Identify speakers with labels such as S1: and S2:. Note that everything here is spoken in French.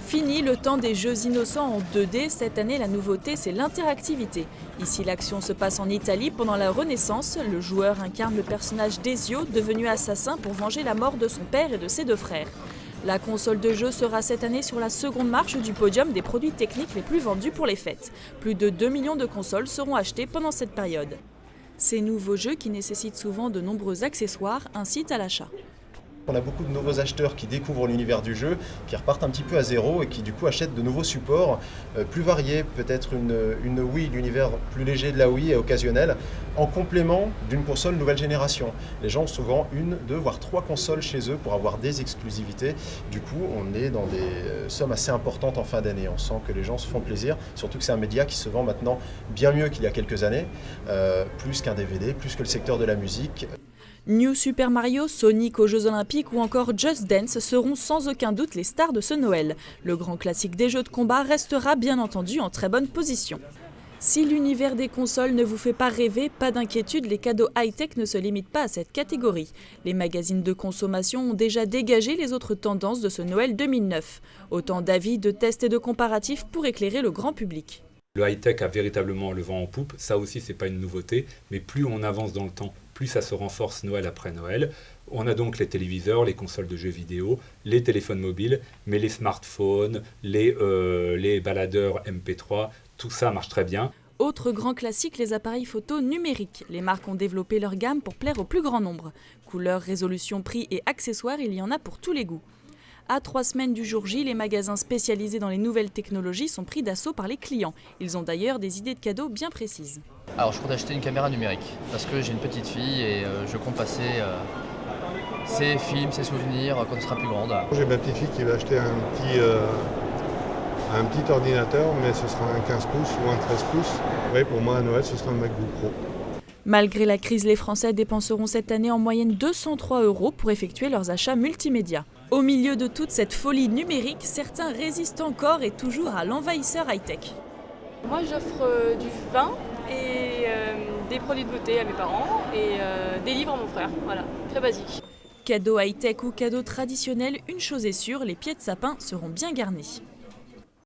S1: Fini le temps des jeux innocents en 2D, cette année la nouveauté c'est l'interactivité. Ici l'action se passe en Italie pendant la Renaissance, le joueur incarne le personnage d'Ezio devenu assassin pour venger la mort de son père et de ses deux frères. La console de jeu sera cette année sur la seconde marche du podium des produits techniques les plus vendus pour les fêtes. Plus de 2 millions de consoles seront achetées pendant cette période. Ces nouveaux jeux qui nécessitent souvent de nombreux accessoires incitent à l'achat.
S2: On a beaucoup de nouveaux acheteurs qui découvrent l'univers du jeu, qui repartent un petit peu à zéro et qui du coup achètent de nouveaux supports plus variés, peut-être une Wii, l'univers plus léger de la Wii et occasionnel, en complément d'une console nouvelle génération. Les gens ont souvent une, deux, voire trois consoles chez eux pour avoir des exclusivités. Du coup, on est dans des sommes assez importantes en fin d'année. On sent que les gens se font plaisir, surtout que c'est un média qui se vend maintenant bien mieux qu'il y a quelques années, plus qu'un DVD, plus que le secteur de la musique.
S1: New Super Mario, Sonic aux Jeux Olympiques ou encore Just Dance seront sans aucun doute les stars de ce Noël. Le grand classique des jeux de combat restera bien entendu en très bonne position. Si l'univers des consoles ne vous fait pas rêver, pas d'inquiétude, les cadeaux high-tech ne se limitent pas à cette catégorie. Les magazines de consommation ont déjà dégagé les autres tendances de ce Noël 2009. Autant d'avis, de tests et de comparatifs pour éclairer le grand public.
S3: Le high-tech a véritablement le vent en poupe, ça aussi c'est pas une nouveauté, mais plus on avance dans le temps, plus ça se renforce Noël après Noël. On a donc les téléviseurs, les consoles de jeux vidéo, les téléphones mobiles, mais les smartphones, les baladeurs MP3, tout ça marche très bien.
S1: Autre grand classique, les appareils photo numériques. Les marques ont développé leur gamme pour plaire au plus grand nombre. Couleurs, résolution, prix et accessoires, il y en a pour tous les goûts. À 3 semaines du jour J, les magasins spécialisés dans les nouvelles technologies sont pris d'assaut par les clients. Ils ont d'ailleurs des idées de cadeaux bien précises.
S4: Alors je compte acheter une caméra numérique parce que j'ai une petite fille et je compte passer ses films, ses souvenirs quand elle sera plus grande.
S5: J'ai ma petite fille qui va acheter un petit ordinateur, mais ce sera un 15 pouces ou un 13 pouces. Oui, pour moi à Noël ce sera un MacBook Pro.
S1: Malgré la crise, les Français dépenseront cette année en moyenne 203 € pour effectuer leurs achats multimédia. Au milieu de toute cette folie numérique, certains résistent encore et toujours à l'envahisseur high-tech.
S6: Moi j'offre du vin et des produits de beauté à mes parents et des livres à mon frère, voilà, très basique.
S1: Cadeaux high-tech ou cadeaux traditionnels, une chose est sûre, les pieds de sapin seront bien garnis.